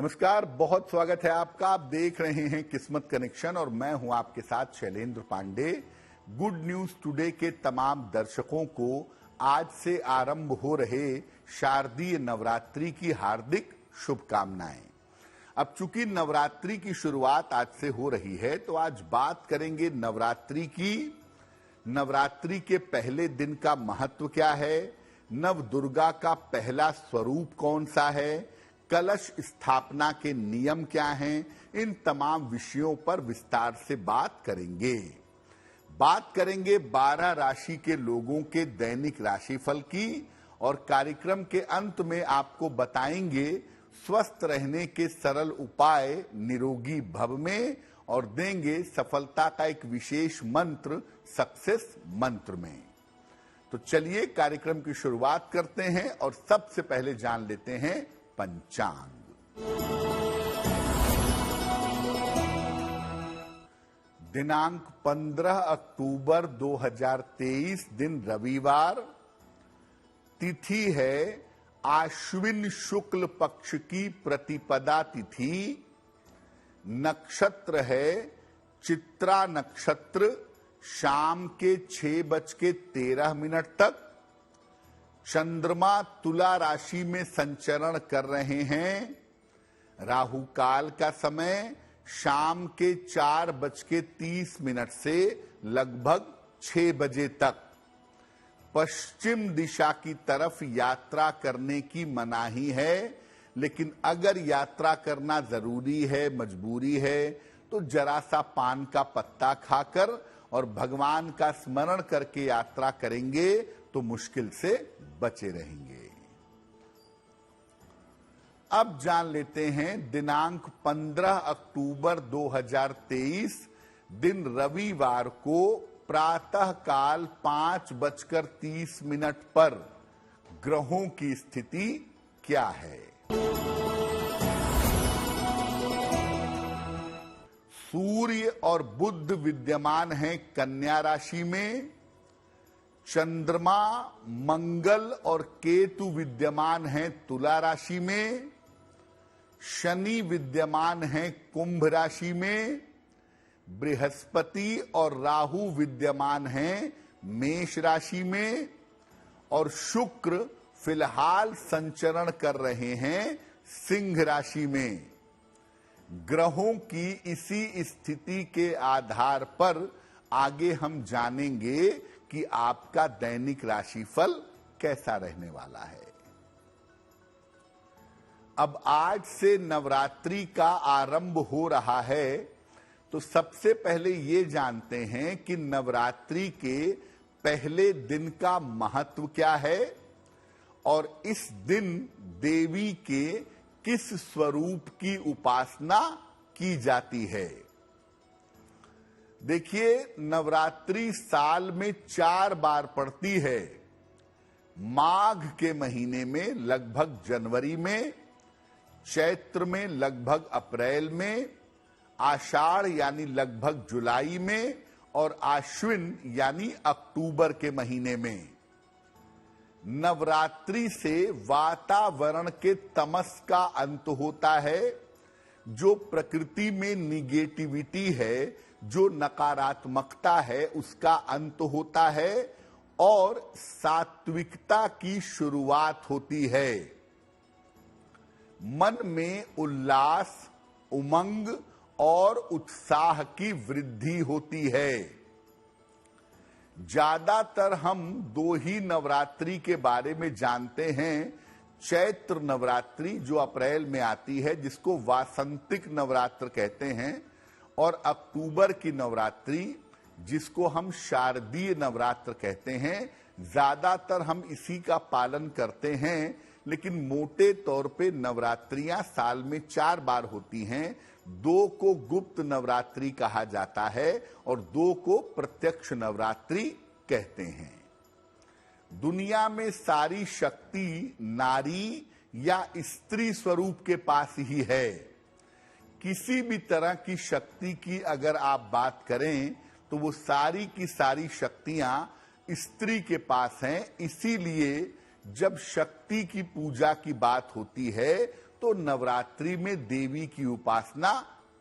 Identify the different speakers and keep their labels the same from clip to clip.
Speaker 1: नमस्कार, बहुत स्वागत है आपका। आप देख रहे हैं किस्मत कनेक्शन और मैं हूं आपके साथ Shailendra Pandey. Good news today के तमाम दर्शकों को आज से आरंभ हो रहे शारदीय नवरात्रि की हार्दिक शुभकामनाएं। अब चूंकि नवरात्रि की शुरुआत आज से हो रही है तो आज बात करेंगे नवरात्रि की। नवरात्रि के पहले दिन का महत्व क्या है, नव दुर्गा का पहला स्वरूप कौन सा है, कलश स्थापना के नियम क्या हैं, इन तमाम विषयों पर विस्तार से बात करेंगे। बात करेंगे 12 राशि के लोगों के दैनिक राशिफल की और कार्यक्रम के अंत में आपको बताएंगे स्वस्थ रहने के सरल उपाय निरोगी भव में और देंगे सफलता का एक विशेष मंत्र सक्सेस मंत्र में। तो चलिए कार्यक्रम की शुरुआत करते हैं और सबसे पहले जान लेते हैं पंचांग। दिनांक 15 अक्टूबर 2023 दिन रविवार, तिथि है आश्विन शुक्ल पक्ष की प्रतिपदा तिथि, नक्षत्र है चित्रा नक्षत्र शाम के 6:13 तक। चंद्रमा तुला राशि में संचरण कर रहे हैं। राहु काल का समय शाम के 4:30 से लगभग 6 बजे तक। पश्चिम दिशा की तरफ यात्रा करने की मनाही है, लेकिन अगर यात्रा करना जरूरी है, मजबूरी है, तो जरा सा पान का पत्ता खाकर और भगवान का स्मरण करके यात्रा करेंगे तो मुश्किल से बचे रहेंगे। अब जान लेते हैं दिनांक 15 अक्टूबर 2023 दिन रविवार को प्रातः काल 5:30 पर ग्रहों की स्थिति क्या है। सूर्य और बुध विद्यमान हैं कन्या राशि में। चंद्रमा, मंगल और केतु विद्यमान हैं तुला राशि में। शनि विद्यमान हैं कुंभ राशि में। बृहस्पति और राहु विद्यमान हैं मेष राशि में और शुक्र फिलहाल संचरण कर रहे हैं सिंह राशि में। ग्रहों की इसी स्थिति के आधार पर आगे हम जानेंगे कि आपका दैनिक राशिफल कैसा रहने वाला है। अब आज से नवरात्रि का आरंभ हो रहा है, तो सबसे पहले ये जानते हैं कि नवरात्रि के पहले दिन का महत्व क्या है और इस दिन देवी के किस स्वरूप की उपासना की जाती है। देखिए, नवरात्रि साल में 4 बार पड़ती है। माघ के महीने में लगभग जनवरी में, चैत्र में लगभग अप्रैल में, आषाढ़ यानी लगभग जुलाई में और आश्विन यानी अक्टूबर के महीने में। नवरात्रि से वातावरण के तमस का अंत होता है। जो प्रकृति में निगेटिविटी है, जो नकारात्मकता है, उसका अंत होता है और सात्विकता की शुरुआत होती है। मन में उल्लास, उमंग और उत्साह की वृद्धि होती है। ज्यादातर हम 2 ही नवरात्रि के बारे में जानते हैं। चैत्र नवरात्रि जो अप्रैल में आती है, जिसको वासंतिक नवरात्र कहते हैं, और अक्टूबर की नवरात्रि जिसको हम शारदीय नवरात्र कहते हैं। ज्यादातर हम इसी का पालन करते हैं, लेकिन मोटे तौर पे नवरात्रियां साल में 4 बार होती हैं। 2 को गुप्त नवरात्रि कहा जाता है और 2 को प्रत्यक्ष नवरात्रि कहते हैं। दुनिया में सारी शक्ति नारी या स्त्री स्वरूप के पास ही है। किसी भी तरह की शक्ति की अगर आप बात करें तो वो सारी की सारी शक्तियां स्त्री के पास हैं। इसीलिए जब शक्ति की पूजा की बात होती है तो नवरात्रि में देवी की उपासना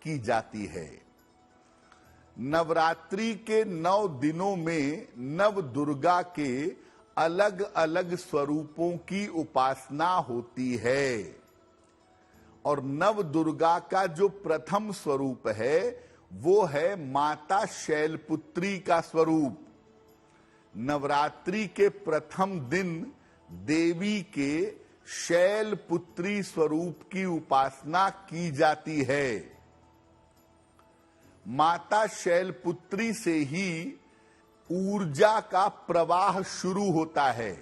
Speaker 1: की जाती है। नवरात्रि के 9 दिनों में नव दुर्गा के अलग अलग स्वरूपों की उपासना होती है और नव दुर्गा का जो प्रथम स्वरूप है वो है माता शैलपुत्री का स्वरूप। नवरात्रि के प्रथम दिन देवी के शैलपुत्री स्वरूप की उपासना की जाती है। माता शैलपुत्री से ही ऊर्जा का प्रवाह शुरू होता है।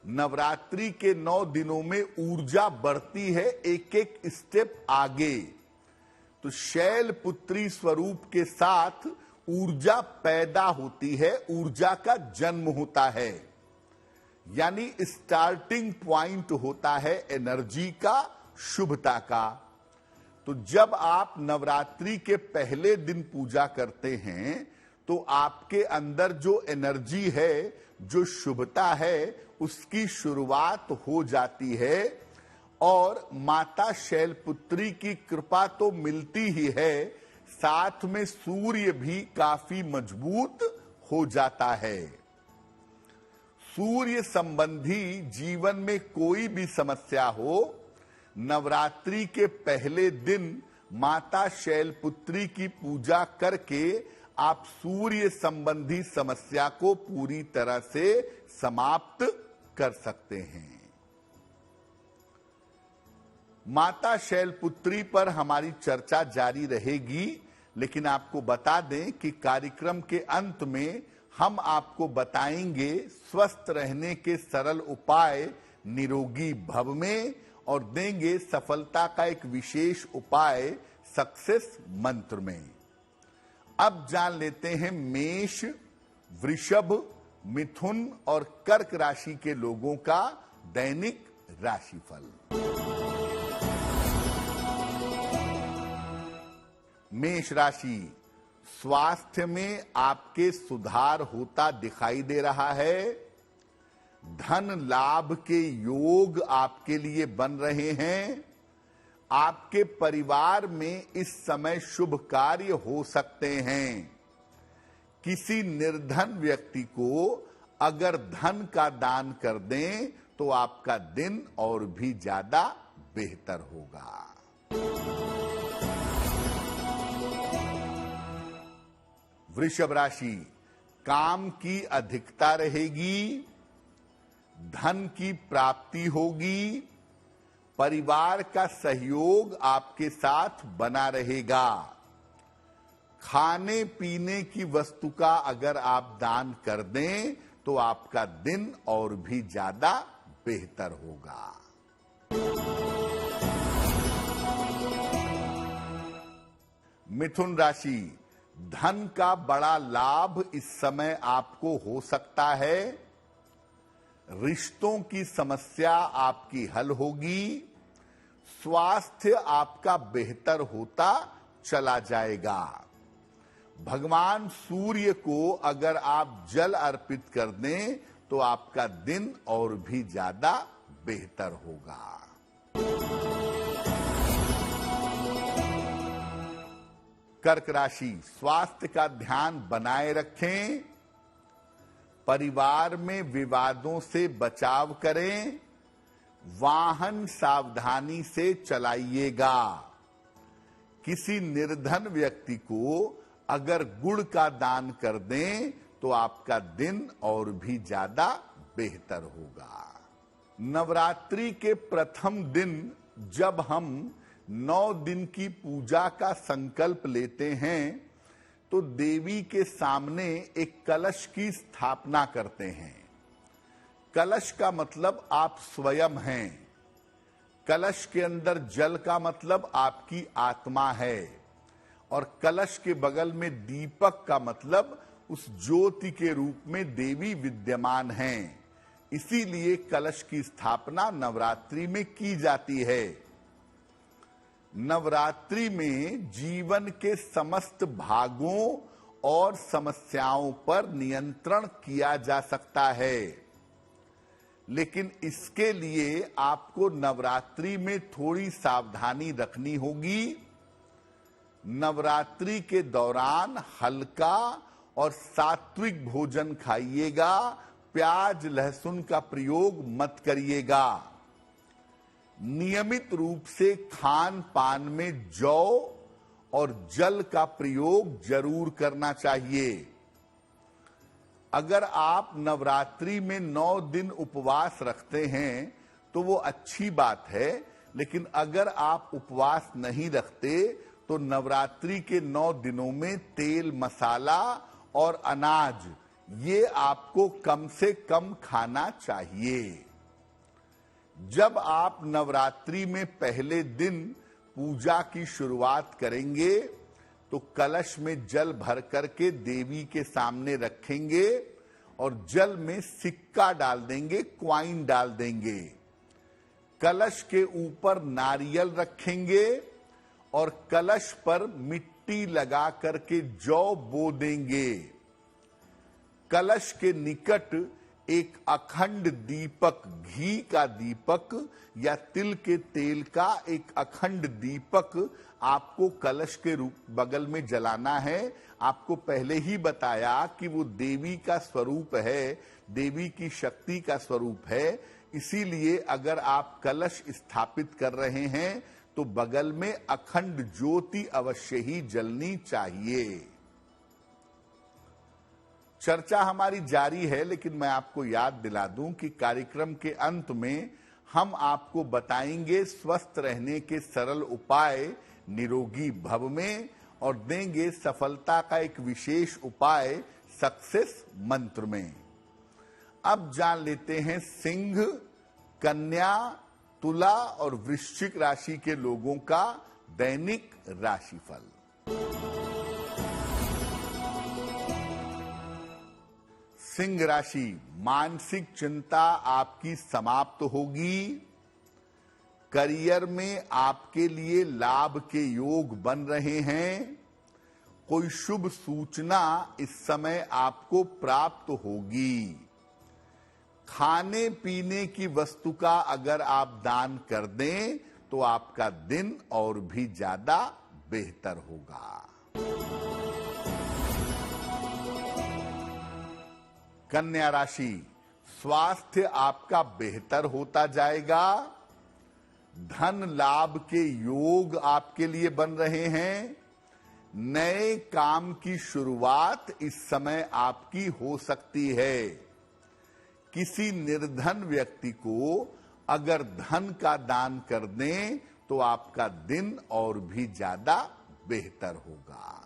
Speaker 1: नवरात्रि के 9 दिनों में ऊर्जा बढ़ती है एक एक स्टेप आगे। तो शैलपुत्री स्वरूप के साथ ऊर्जा पैदा होती है, ऊर्जा का जन्म होता है, यानी स्टार्टिंग पॉइंट होता है एनर्जी का, शुभता का। तो जब आप नवरात्रि के पहले दिन पूजा करते हैं तो आपके अंदर जो एनर्जी है, जो शुभता है, उसकी शुरुआत हो जाती है और माता शैलपुत्री की कृपा तो मिलती ही है, साथ में सूर्य भी काफी मजबूत हो जाता है। सूर्य संबंधी जीवन में कोई भी समस्या हो, नवरात्रि के पहले दिन माता शैलपुत्री की पूजा करके आप सूर्य संबंधी समस्या को पूरी तरह से समाप्त कर सकते हैं। माता शैलपुत्री पर हमारी चर्चा जारी रहेगी, लेकिन आपको बता दें कि कार्यक्रम के अंत में हम आपको बताएंगे स्वस्थ रहने के सरल उपाय निरोगी भव में और देंगे सफलता का एक विशेष उपाय सक्सेस मंत्र में। अब जान लेते हैं मेष, वृषभ, मिथुन और कर्क राशि के लोगों का दैनिक राशिफल। मेष राशि, स्वास्थ्य में आपके सुधार होता दिखाई दे रहा है। धन लाभ के योग आपके लिए बन रहे हैं। आपके परिवार में इस समय शुभ कार्य हो सकते हैं। किसी निर्धन व्यक्ति को अगर धन का दान कर दें तो आपका दिन और भी ज्यादा बेहतर होगा। वृषभ राशि, काम की अधिकता रहेगी, धन की प्राप्ति होगी, परिवार का सहयोग आपके साथ बना रहेगा। खाने पीने की वस्तु का अगर आप दान कर दें तो आपका दिन और भी ज्यादा बेहतर होगा। मिथुन राशि, धन का बड़ा लाभ इस समय आपको हो सकता है। रिश्तों की समस्या आपकी हल होगी। स्वास्थ्य आपका बेहतर होता चला जाएगा। भगवान सूर्य को अगर आप जल अर्पित कर दें तो आपका दिन और भी ज्यादा बेहतर होगा। कर्क राशि, स्वास्थ्य का ध्यान बनाए रखें। परिवार में विवादों से बचाव करें। वाहन सावधानी से चलाइएगा। किसी निर्धन व्यक्ति को अगर गुड़ का दान कर दें तो आपका दिन और भी ज्यादा बेहतर होगा। नवरात्रि के प्रथम दिन जब हम 9 दिन की पूजा का संकल्प लेते हैं तो देवी के सामने एक कलश की स्थापना करते हैं। कलश का मतलब आप स्वयं हैं। कलश के अंदर जल का मतलब आपकी आत्मा है और कलश के बगल में दीपक का मतलब उस ज्योति के रूप में देवी विद्यमान हैं। इसीलिए कलश की स्थापना नवरात्रि में की जाती है। नवरात्रि में जीवन के समस्त भागों और समस्याओं पर नियंत्रण किया जा सकता है। लेकिन इसके लिए आपको नवरात्रि में थोड़ी सावधानी रखनी होगी। नवरात्रि के दौरान हल्का और सात्विक भोजन खाइएगा, प्याज लहसुन का प्रयोग मत करिएगा। नियमित रूप से खान पान में जौ और जल का प्रयोग जरूर करना चाहिए। अगर आप नवरात्रि में 9 दिन उपवास रखते हैं तो वो अच्छी बात है, लेकिन अगर आप उपवास नहीं रखते तो नवरात्रि के 9 दिनों में तेल मसाला और अनाज ये आपको कम से कम खाना चाहिए। जब आप नवरात्रि में पहले दिन पूजा की शुरुआत करेंगे तो कलश में जल भर करके देवी के सामने रखेंगे और जल में सिक्का डाल देंगे, क्वाइन डाल देंगे। कलश के ऊपर नारियल रखेंगे और कलश पर मिट्टी लगा करके जौ बो देंगे। कलश के निकट एक अखंड दीपक, घी का दीपक या तिल के तेल का एक अखंड दीपक आपको कलश के बगल में जलाना है। आपको पहले ही बताया कि वो देवी का स्वरूप है, देवी की शक्ति का स्वरूप है। इसीलिए अगर आप कलश स्थापित कर रहे हैं तो बगल में अखंड ज्योति अवश्य ही जलनी चाहिए। चर्चा हमारी जारी है, लेकिन मैं आपको याद दिला दूं कि कार्यक्रम के अंत में हम आपको बताएंगे स्वस्थ रहने के सरल उपाय निरोगी भव में और देंगे सफलता का एक विशेष उपाय सक्सेस मंत्र में। अब जान लेते हैं सिंह, कन्या, तुला और वृश्चिक राशि के लोगों का दैनिक राशिफल। सिंह राशि, मानसिक चिंता आपकी समाप्त होगी। करियर में आपके लिए लाभ के योग बन रहे हैं। कोई शुभ सूचना इस समय आपको प्राप्त होगी। खाने पीने की वस्तु का अगर आप दान कर दें तो आपका दिन और भी ज्यादा बेहतर होगा। कन्या राशि, स्वास्थ्य आपका बेहतर होता जाएगा। धन लाभ के योग आपके लिए बन रहे हैं। नए काम की शुरुआत इस समय आपकी हो सकती है। किसी निर्धन व्यक्ति को अगर धन का दान कर दें तो आपका दिन और भी ज्यादा बेहतर होगा।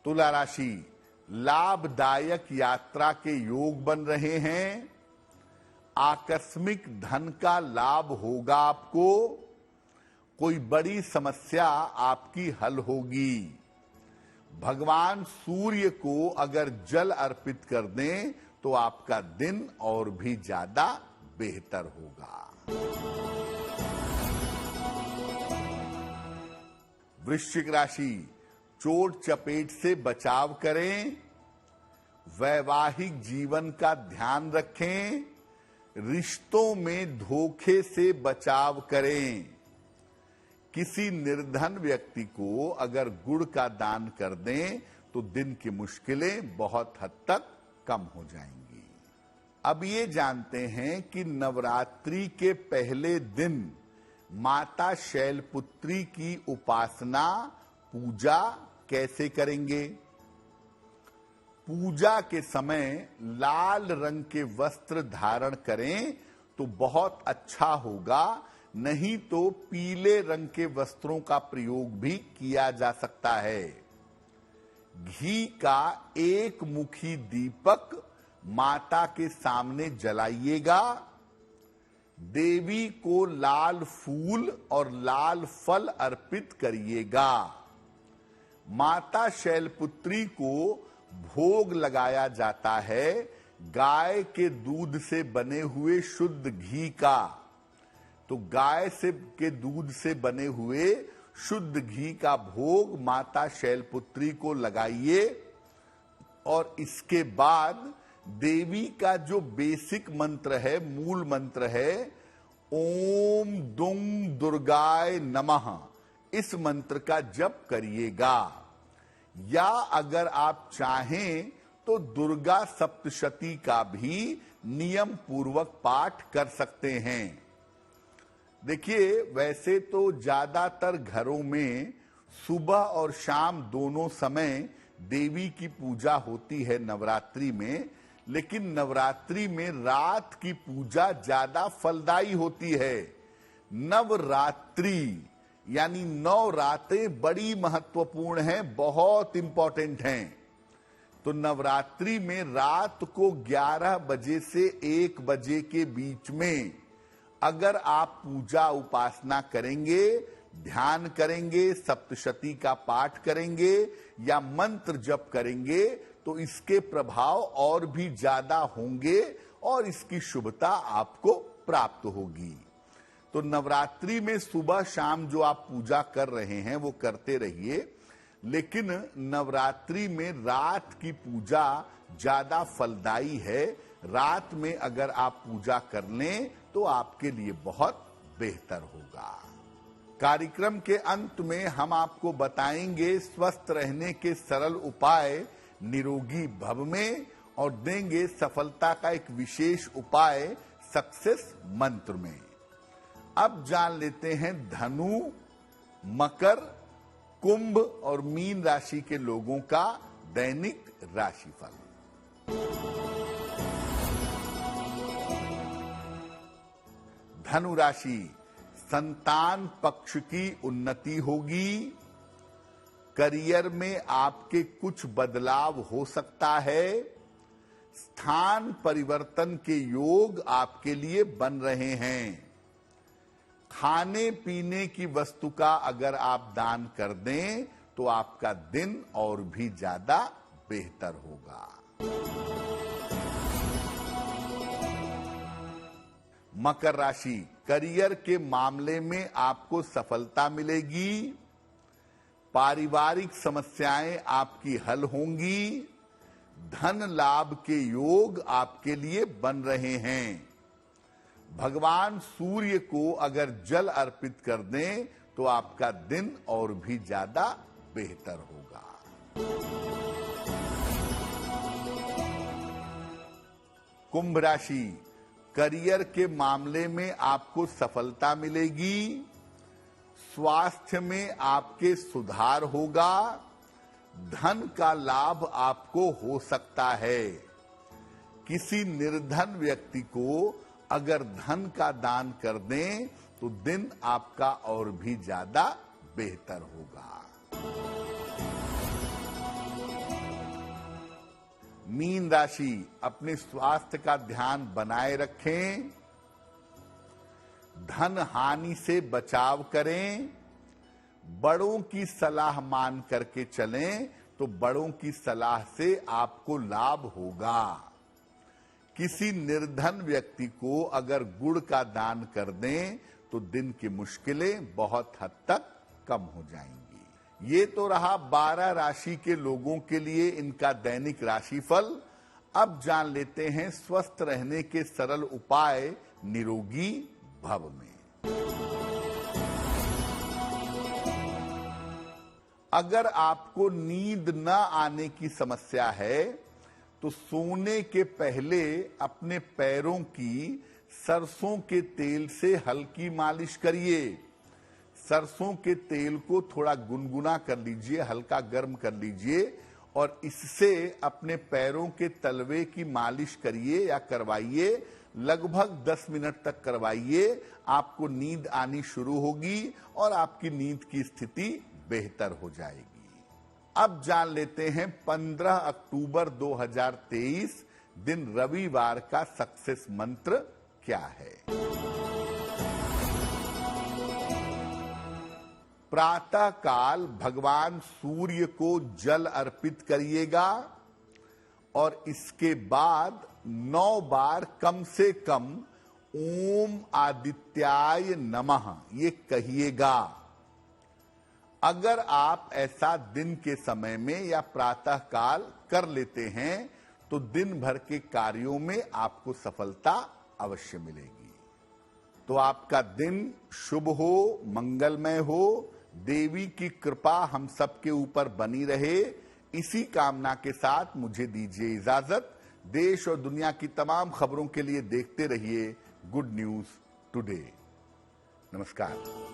Speaker 1: तुला राशि, लाभदायक यात्रा के योग बन रहे हैं। आकस्मिक धन का लाभ होगा आपको। कोई बड़ी समस्या आपकी हल होगी। भगवान सूर्य को अगर जल अर्पित कर दें तो आपका दिन और भी ज्यादा बेहतर होगा। वृश्चिक राशि, चोट चपेट से बचाव करें। वैवाहिक जीवन का ध्यान रखें। रिश्तों में धोखे से बचाव करें। किसी निर्धन व्यक्ति को अगर गुड़ का दान कर दें तो दिन की मुश्किलें बहुत हद तक कम हो जाएंगी। अब ये जानते हैं कि नवरात्रि के पहले दिन माता शैलपुत्री की उपासना, पूजा कैसे करेंगे। पूजा के समय लाल रंग के वस्त्र धारण करें तो बहुत अच्छा होगा, नहीं तो पीले रंग के वस्त्रों का प्रयोग भी किया जा सकता है। घी का एक मुखी दीपक माता के सामने जलाइएगा। देवी को लाल फूल और लाल फल अर्पित करिएगा। माता शैलपुत्री को भोग लगाया जाता है गाय के दूध से बने हुए शुद्ध घी का। तो गाय के दूध से बने हुए शुद्ध घी का भोग माता शैलपुत्री को लगाइए और इसके बाद देवी का जो बेसिक मंत्र है, मूल मंत्र है, ओम दुंग दुर्गाय नमः, इस मंत्र का जप करिएगा। या अगर आप चाहें तो दुर्गा सप्तशती का भी नियम पूर्वक पाठ कर सकते हैं। देखिए, वैसे तो ज्यादातर घरों में सुबह और शाम दोनों समय देवी की पूजा होती है नवरात्रि में, लेकिन नवरात्रि में रात की पूजा ज्यादा फलदायी होती है। नवरात्रि यानी 9 रातें बड़ी महत्वपूर्ण हैं, बहुत इंपॉर्टेंट हैं। तो नवरात्रि में रात को 11 बजे से 1 बजे के बीच में अगर आप पूजा उपासना करेंगे, ध्यान करेंगे, सप्तशती का पाठ करेंगे या मंत्र जप करेंगे तो इसके प्रभाव और भी ज्यादा होंगे और इसकी शुभता आपको प्राप्त होगी। तो नवरात्रि में सुबह शाम जो आप पूजा कर रहे हैं वो करते रहिए, लेकिन नवरात्रि में रात की पूजा ज्यादा फलदायी है। रात में अगर आप पूजा कर लें तो आपके लिए बहुत बेहतर होगा। कार्यक्रम के अंत में हम आपको बताएंगे स्वस्थ रहने के सरल उपाय निरोगी भव में और देंगे सफलता का एक विशेष उपाय सक्सेस मंत्र में। अब जान लेते हैं धनु, मकर, कुंभ और मीन राशि के लोगों का दैनिक राशिफल। धनु राशि, संतान पक्ष की उन्नति होगी। करियर में आपके कुछ बदलाव हो सकता है। स्थान परिवर्तन के योग आपके लिए बन रहे हैं। खाने पीने की वस्तु का अगर आप दान कर दें तो आपका दिन और भी ज्यादा बेहतर होगा। मकर राशि, करियर के मामले में आपको सफलता मिलेगी। पारिवारिक समस्याएं आपकी हल होंगी। धन लाभ के योग आपके लिए बन रहे हैं। भगवान सूर्य को अगर जल अर्पित कर दें तो आपका दिन और भी ज्यादा बेहतर होगा। कुंभ राशि, करियर के मामले में आपको सफलता मिलेगी। स्वास्थ्य में आपके सुधार होगा। धन का लाभ आपको हो सकता है। किसी निर्धन व्यक्ति को अगर धन का दान कर दें तो दिन आपका और भी ज्यादा बेहतर होगा। मीन राशि, अपने स्वास्थ्य का ध्यान बनाए रखें। धन हानि से बचाव करें। बड़ों की सलाह मान करके चलें तो बड़ों की सलाह से आपको लाभ होगा। किसी निर्धन व्यक्ति को अगर गुड़ का दान कर दें तो दिन की मुश्किलें बहुत हद तक कम हो जाएंगी। ये तो रहा 12 राशि के लोगों के लिए इनका दैनिक राशिफल। अब जान लेते हैं स्वस्थ रहने के सरल उपाय निरोगी भव में। अगर आपको नींद न आने की समस्या है तो सोने के पहले अपने पैरों की सरसों के तेल से हल्की मालिश करिए। सरसों के तेल को थोड़ा गुनगुना कर लीजिए, हल्का गर्म कर लीजिए और इससे अपने पैरों के तलवे की मालिश करिए या करवाइए। लगभग 10 मिनट तक करवाइए। आपको नींद आनी शुरू होगी और आपकी नींद की स्थिति बेहतर हो जाएगी। अब जान लेते हैं 15 अक्टूबर 2023 दिन रविवार का सक्सेस मंत्र क्या है। प्रातः काल भगवान सूर्य को जल अर्पित करिएगा और इसके बाद 9 बार कम से कम ओम आदित्याय नमः ये कहिएगा। अगर आप ऐसा दिन के समय में या प्रातः काल कर लेते हैं तो दिन भर के कार्यों में आपको सफलता अवश्य मिलेगी। तो आपका दिन शुभ हो, मंगलमय हो, देवी की कृपा हम सबके ऊपर बनी रहे, इसी कामना के साथ मुझे दीजिए इजाजत। देश और दुनिया की तमाम खबरों के लिए देखते रहिए गुड न्यूज टुडे। नमस्कार।